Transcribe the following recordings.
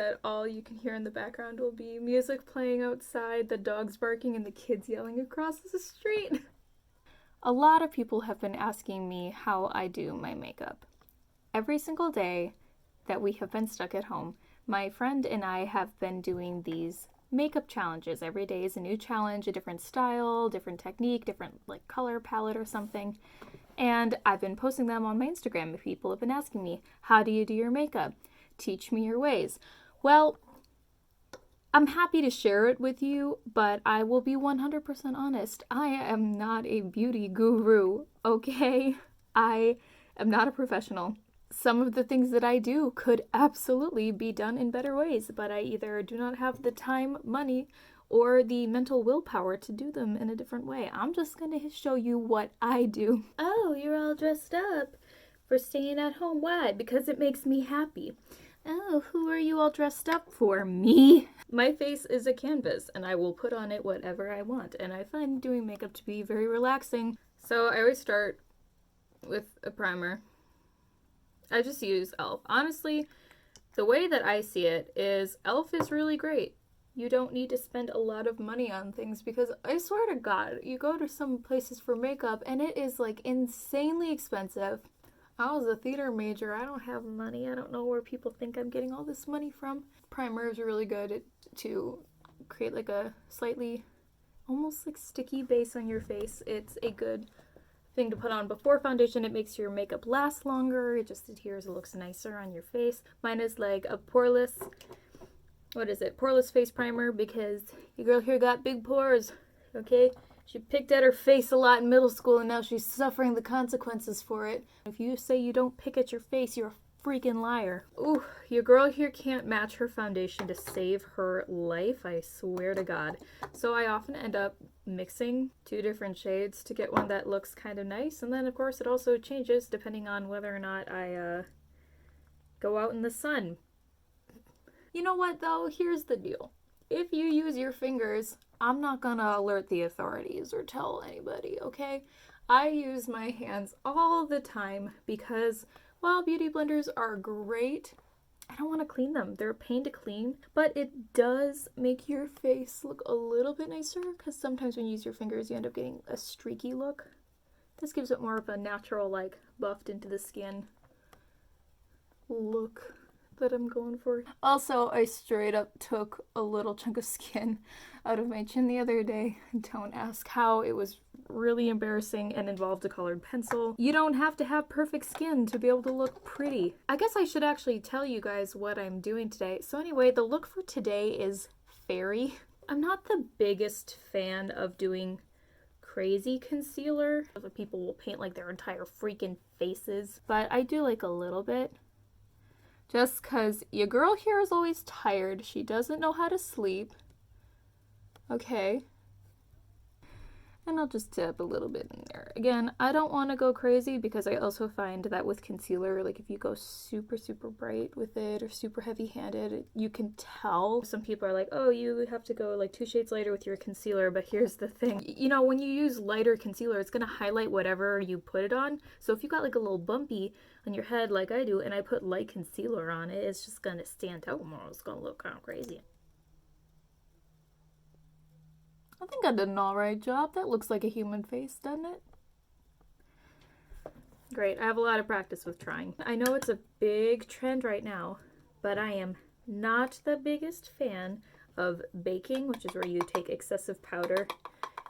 that all you can hear in the background will be music playing outside, the dogs barking, and the kids yelling across the street. A lot of people have been asking me how I do my makeup. Every single day that we have been stuck at home, my friend and I have been doing these makeup challenges. Every day is a new challenge, a different style, different technique, different like color palette or something. And I've been posting them on my Instagram. If people have been asking me, how do you do your makeup? Teach me your ways. Well, I'm happy to share it with you, but I will be 100% honest. I am not a beauty guru, okay? I am not a professional. Some of the things that I do could absolutely be done in better ways, but I either do not have the time, money, or the mental willpower to do them in a different way. I'm just gonna show you what I do. Oh, you're all dressed up for staying at home. Why? Because it makes me happy. Oh, who are you all dressed up for? Me? My face is a canvas, and I will put on it whatever I want, and I find doing makeup to be very relaxing. So I always start with a primer. I just use e.l.f. Honestly, the way that I see it is e.l.f. is really great. You don't need to spend a lot of money on things because I swear to God, you go to some places for makeup and it is like insanely expensive. I was a theater major. I don't have money. I don't know where people think I'm getting all this money from. Primer is really good to create like a slightly almost like sticky base on your face. It's a good thing to put on before foundation. It makes your makeup last longer. It just adheres. It looks nicer on your face. Mine is like a poreless, poreless face primer because your girl here got big pores, okay? She picked at her face a lot in middle school and now she's suffering the consequences for it. If you say you don't pick at your face, you're a freaking liar. Ooh, your girl here can't match her foundation to save her life, I swear to God. So I often end up mixing two different shades to get one that looks kind of nice. And then, of course, it also changes depending on whether or not I go out in the sun. You know what, though? Here's the deal. If you use your fingers, I'm not gonna alert the authorities or tell anybody, okay? I use my hands all the time because while beauty blenders are great, I don't want to clean them. They're a pain to clean, but it does make your face look a little bit nicer because sometimes when you use your fingers, you end up getting a streaky look. This gives it more of a natural, like, buffed into the skin look that I'm going for. Also, I straight up took a little chunk of skin out of my chin the other day. Don't ask how. It was really embarrassing and involved a colored pencil. You don't have to have perfect skin to be able to look pretty. I guess I should actually tell you guys what I'm doing today. So anyway, the look for today is fairy. I'm not the biggest fan of doing crazy concealer. Other people will paint like their entire freaking faces, but I do like a little bit. Just because your girl here is always tired. She doesn't know how to sleep. Okay. And I'll just dip a little bit in there. Again, I don't want to go crazy because I also find that with concealer, like if you go super, super bright with it or super heavy-handed, you can tell. Some people are like, oh, you have to go like 2 shades lighter with your concealer, but here's the thing. You know, when you use lighter concealer, it's going to highlight whatever you put it on. So if you got like a little bumpy on your head like I do, and I put light concealer on it, it's just going to stand out more. It's going to look kind of crazy. I think I did an alright job. That looks like a human face, doesn't it? Great. I have a lot of practice with trying. I know it's a big trend right now, but I am not the biggest fan of baking, which is where you take excessive powder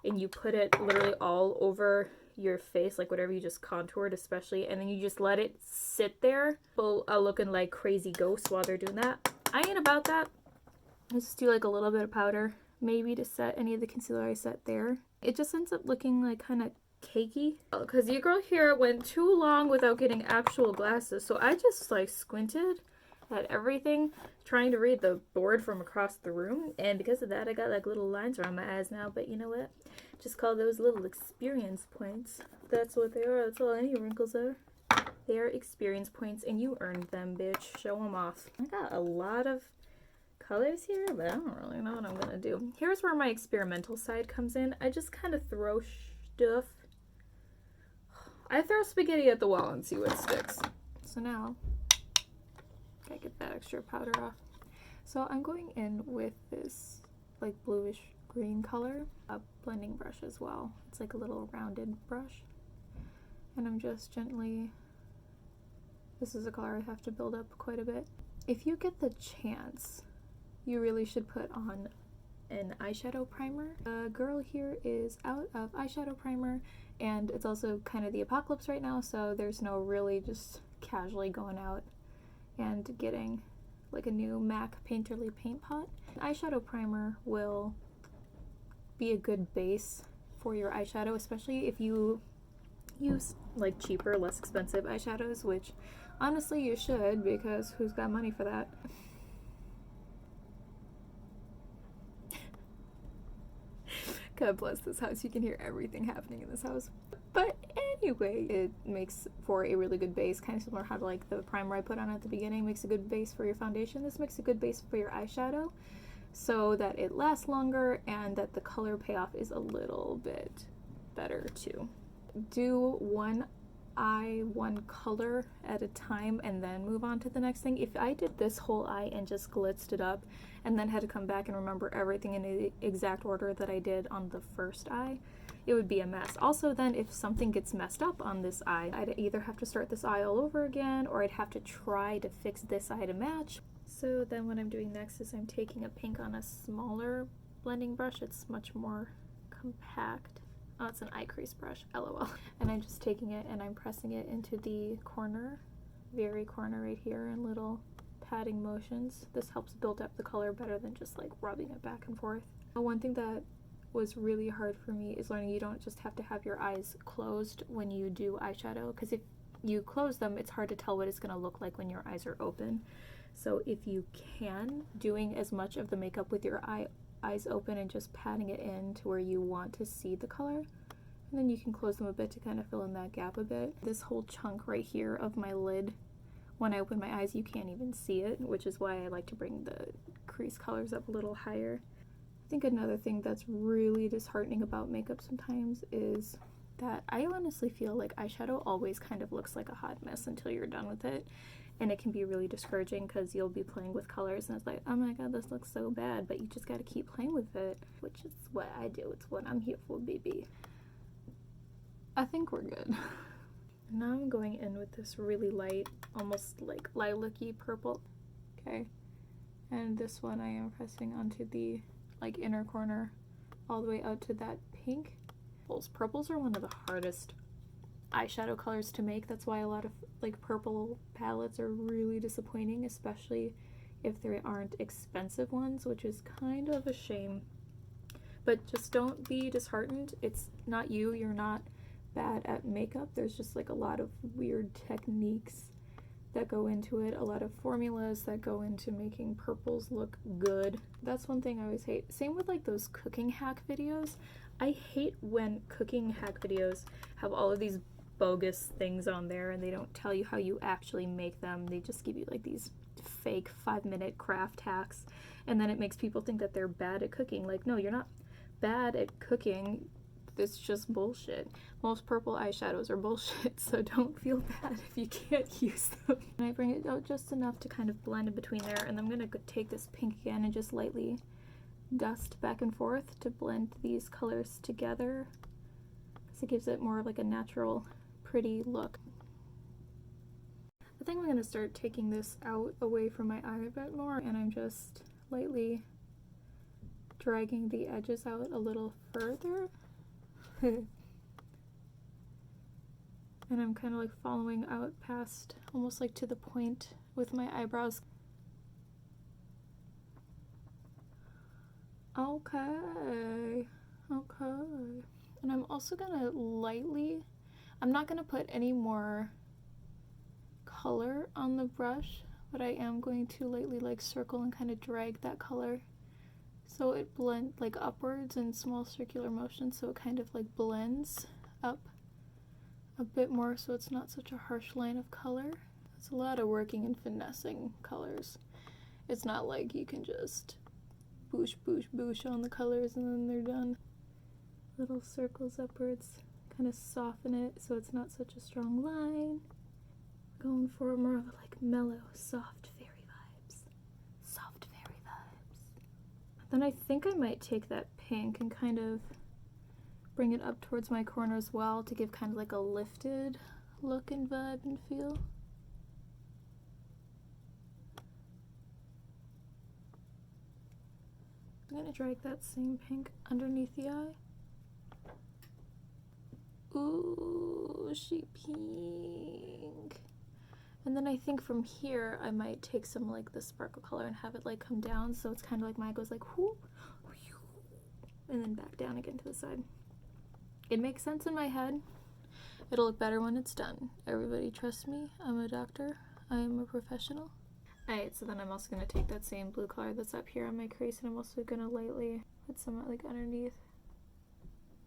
and you put it literally all over your face, like whatever you just contoured especially, and then you just let it sit there, looking like crazy ghosts while they're doing that. I ain't about that. I just do like a little bit of powder, maybe to set any of the concealer I set there. It just ends up looking like kind of cakey. Because your girl here went too long without getting actual glasses, so I just like squinted at everything trying to read the board from across the room, and because of that I got like little lines around my eyes now, but you know what? Just call those little experience points. That's what they are. That's all any wrinkles are. They are experience points and you earned them, bitch. Show them off. I got a lot of colors here, but I don't really know what I'm gonna do. Here's where my experimental side comes in. I just kind of throw stuff. I throw spaghetti at the wall and see what sticks. So now, gotta get that extra powder off. So I'm going in with this like bluish green color, a blending brush as well. It's like a little rounded brush. And I'm just gently, this is a color I have to build up quite a bit. If you get the chance, you really should put on an eyeshadow primer. The girl here is out of eyeshadow primer, and it's also kind of the apocalypse right now, so there's no really just casually going out and getting like a new MAC Painterly paint pot. An eyeshadow primer will be a good base for your eyeshadow, especially if you use like cheaper, less expensive eyeshadows, which honestly you should, because who's got money for that? God bless this house, you can hear everything happening in this house. But anyway, it makes for a really good base, kind of similar how to like the primer I put on at the beginning makes a good base for your foundation. This makes a good base for your eyeshadow so that it lasts longer and that the color payoff is a little bit better too. Do one eye, one color at a time, and then move on to the next thing. If I did this whole eye and just glitzed it up and then had to come back and remember everything in the exact order that I did on the first eye, it would be a mess. Also, then if something gets messed up on this eye, I'd either have to start this eye all over again, or I'd have to try to fix this eye to match. So then what I'm doing next is I'm taking a pink on a smaller blending brush. It's much more compact. Oh, it's an eye crease brush, LOL. And I'm just taking it and I'm pressing it into the corner, very corner right here, in little patting motions. This helps build up the color better than just like rubbing it back and forth. One thing that was really hard for me is learning you don't just have to have your eyes closed when you do eyeshadow, because if you close them, it's hard to tell what it's going to look like when your eyes are open. So if you can, doing as much of the makeup with your eyes open and just patting it in to where you want to see the color, and then you can close them a bit to kind of fill in that gap a bit. This whole chunk right here of my lid, when I open my eyes you can't even see it, which is why I like to bring the crease colors up a little higher. I think another thing that's really disheartening about makeup sometimes is that I honestly feel like eyeshadow always kind of looks like a hot mess until you're done with it. And it can be really discouraging because you'll be playing with colors and it's like, oh my god, this looks so bad, but you just gotta keep playing with it, which is what I do. It's what I'm here for, baby. I think we're good. Now I'm going in with this really light, almost like lilac-y purple. Okay, and this one I am pressing onto the like inner corner all the way out to that pink. Purples are one of the hardest eyeshadow colors to make. That's why a lot of like purple palettes are really disappointing, especially if there aren't expensive ones, which is kind of a shame. But just don't be disheartened. It's not you, you're not bad at makeup. There's just like a lot of weird techniques that go into it, a lot of formulas that go into making purples look good. That's one thing I always hate. Same with like those cooking hack videos. I hate when cooking hack videos have all of these bogus things on there and they don't tell you how you actually make them. They just give you like these fake 5-minute craft hacks, and then it makes people think that they're bad at cooking. Like, no, you're not bad at cooking. It's just bullshit. Most purple eyeshadows are bullshit, so don't feel bad if you can't use them. And I bring it out just enough to kind of blend in between there, and I'm gonna take this pink again and just lightly dust back and forth to blend these colors together, because it gives it more of like a natural, pretty look. I think I'm gonna start taking this out away from my eye a bit more, and I'm just lightly dragging the edges out a little further. And I'm kind of like following out past, almost like to the point with my eyebrows. Okay, okay. And I'm also gonna lightly, I'm not gonna put any more color on the brush, but I am going to lightly like circle and kind of drag that color so it blends like upwards in small circular motions, so it kind of like blends up a bit more so it's not such a harsh line of color. It's a lot of working and finessing colors. It's not like you can just boosh boosh boosh on the colors and then they're done. Little circles upwards, kind of soften it so it's not such a strong line. Going for more of a like mellow, soft fairy vibes. Soft fairy Then I think I might take that pink and kind of bring it up towards my corner as well to give kind of like a lifted look and vibe and feel. I'm gonna drag that same pink underneath the eye. Ooh, she pink. And then I think from here I might take some like the sparkle color and have it like come down so it's kind of like my eye goes like whoo, and then back down again to the side. It makes sense in my head. It'll look better when it's done. Everybody trust me. I'm a doctor. I am a professional. Alright, so then I'm also going to take that same blue color that's up here on my crease and I'm also going to lightly put some like underneath.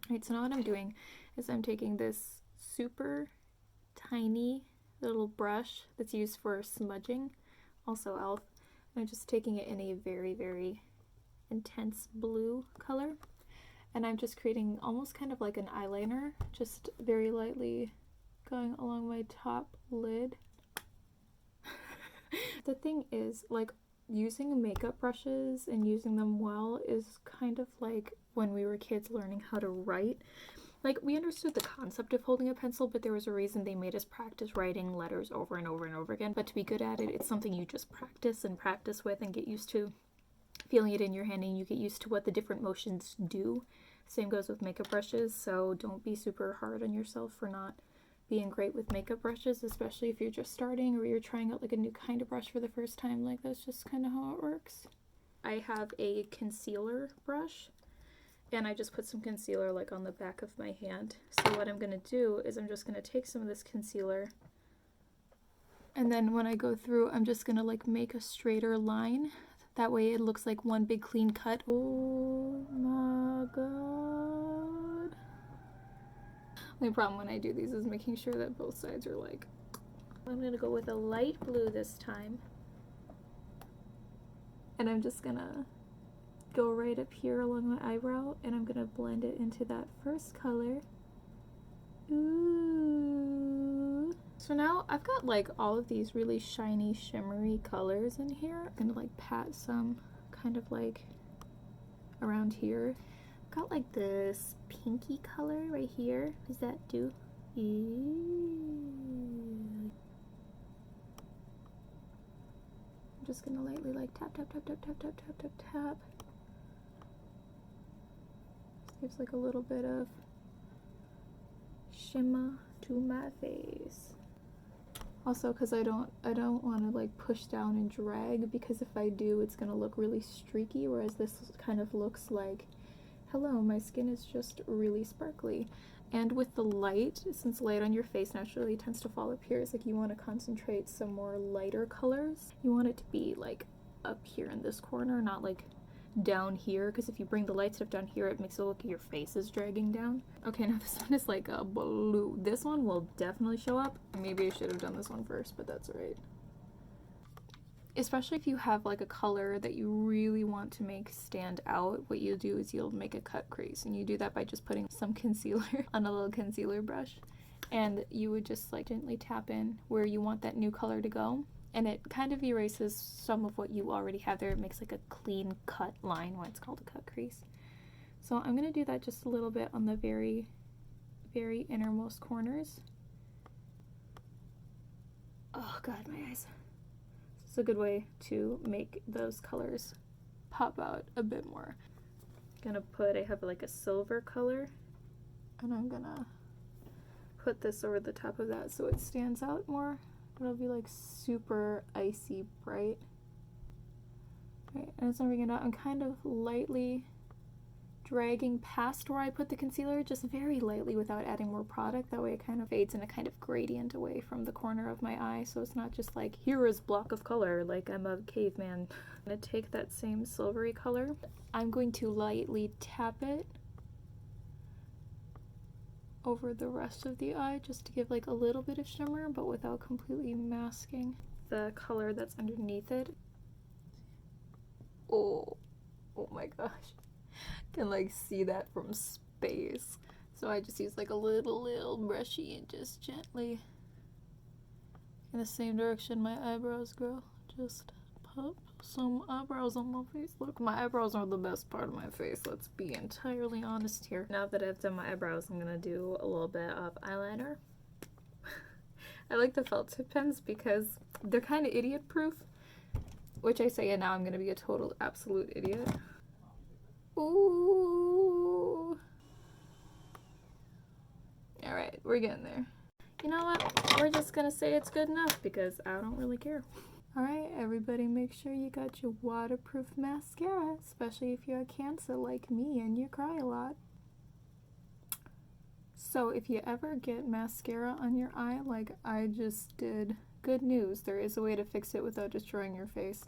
Alright, so now what I'm doing is I'm taking this super tiny little brush that's used for smudging, also e.l.f., and I'm just taking it in a very, very intense blue color. And I'm just creating almost kind of like an eyeliner, just very lightly going along my top lid. The thing is, like, using makeup brushes and using them well is kind of like when we were kids learning how to write. Like, we understood the concept of holding a pencil, but there was a reason they made us practice writing letters over and over and over again. But to be good at it, it's something you just practice and practice with and get used to feeling it in your hand, and you get used to what the different motions do. Same goes with makeup brushes, so don't be super hard on yourself for not being great with makeup brushes, especially if you're just starting or you're trying out like a new kind of brush for the first time. Like, that's just kind of how it works. I have a concealer brush and I just put some concealer like on the back of my hand. So what I'm going to do is I'm just going to take some of this concealer, and then when I go through, I'm just going to like make a straighter line. That way it looks like one big clean cut. Oh my god. The only problem when I do these is making sure that both sides are like... I'm going to go with a light blue this time. And I'm just going to go right up here along my eyebrow and I'm going to blend it into that first color. Ooh. So now I've got like all of these really shiny, shimmery colors in here. I'm going to like pat some kind of like around here. Got like this pinky color right here. What does that do? Ew. I'm just gonna lightly like tap, tap, tap, tap, tap, tap, tap, tap, tap. Just gives like a little bit of shimmer to my face. Also, because I don't want to like push down and drag, because if I do, it's gonna look really streaky, whereas this kind of looks like, hello, my skin is just really sparkly. And with the light, since light on your face naturally tends to fall up here, it's like you want to concentrate some more lighter colors. You want it to be like up here in this corner, not like down here, because if you bring the light stuff down here, it makes it look like your face is dragging down. Okay, now this one is like a blue. This one will definitely show up. Maybe I should have done this one first, but that's alright. Especially if you have like a color that you really want to make stand out, what you'll do is you'll make a cut crease, and you do that by just putting some concealer on a little concealer brush, and you would just like gently tap in where you want that new color to go, and it kind of erases some of what you already have there. It makes like a clean cut line, why it's called a cut crease. So I'm going to do that just a little bit on the very, very innermost corners. Oh god, my eyes. It's a good way to make those colors pop out a bit more. I have like a silver color, and I'm gonna put this over the top of that so it stands out more. It'll be like super icy bright. Right, and as I'm bringing it out, I'm kind of lightly dragging past where I put the concealer, just very lightly without adding more product. That way it kind of fades in a kind of gradient away from the corner of my eye, so it's not just like, here is block of color, like I'm a caveman. I'm going to take that same silvery color. I'm going to lightly tap it over the rest of the eye just to give like a little bit of shimmer, but without completely masking the color that's underneath it. Oh my gosh. Can like see that from space. So I just use like a little brushy and just gently in the same direction my eyebrows grow, just pop some eyebrows on my face. Look, my eyebrows are the best part of my face. Let's be entirely honest here. Now that I've done my eyebrows, I'm gonna do a little bit of eyeliner. I like the felt tip pens because they're kind of idiot proof, which I say, and now I'm gonna be a total absolute idiot. Ooh. All right, we're getting there. You know what? We're just gonna say it's good enough because I don't really care. All right, everybody, make sure you got your waterproof mascara, especially if you're a Cancer like me and you cry a lot. So if you ever get mascara on your eye like I just did, good news, there is a way to fix it without destroying your face.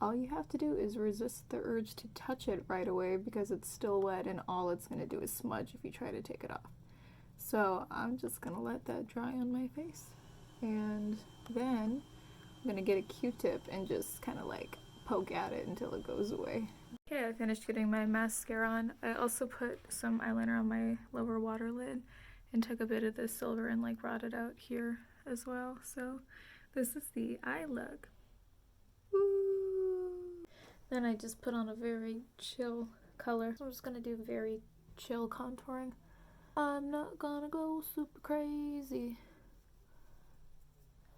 All you have to do is resist the urge to touch it right away because it's still wet and all it's going to do is smudge if you try to take it off. So I'm just going to let that dry on my face. And then I'm going to get a Q-tip and just kind of like poke at it until it goes away. Okay, I finished getting my mascara on. I also put some eyeliner on my lower water lid and took a bit of the silver and like brought it out here as well. So this is the eye look. Woo! Then I just put on a very chill color. So I'm just gonna do very chill contouring. I'm not gonna go super crazy.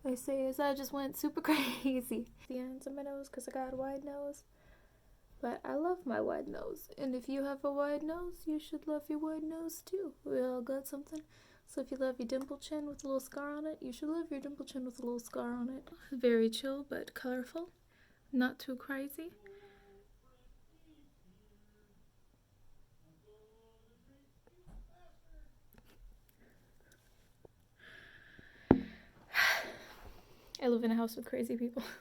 They say as I just went super crazy. The ends of my nose because I got a wide nose. But I love my wide nose. And if you have a wide nose, you should love your wide nose too. We all got something. So if you love your dimple chin with a little scar on it, you should love your dimple chin with a little scar on it. Very chill but colorful. Not too crazy. I live in a house with crazy people.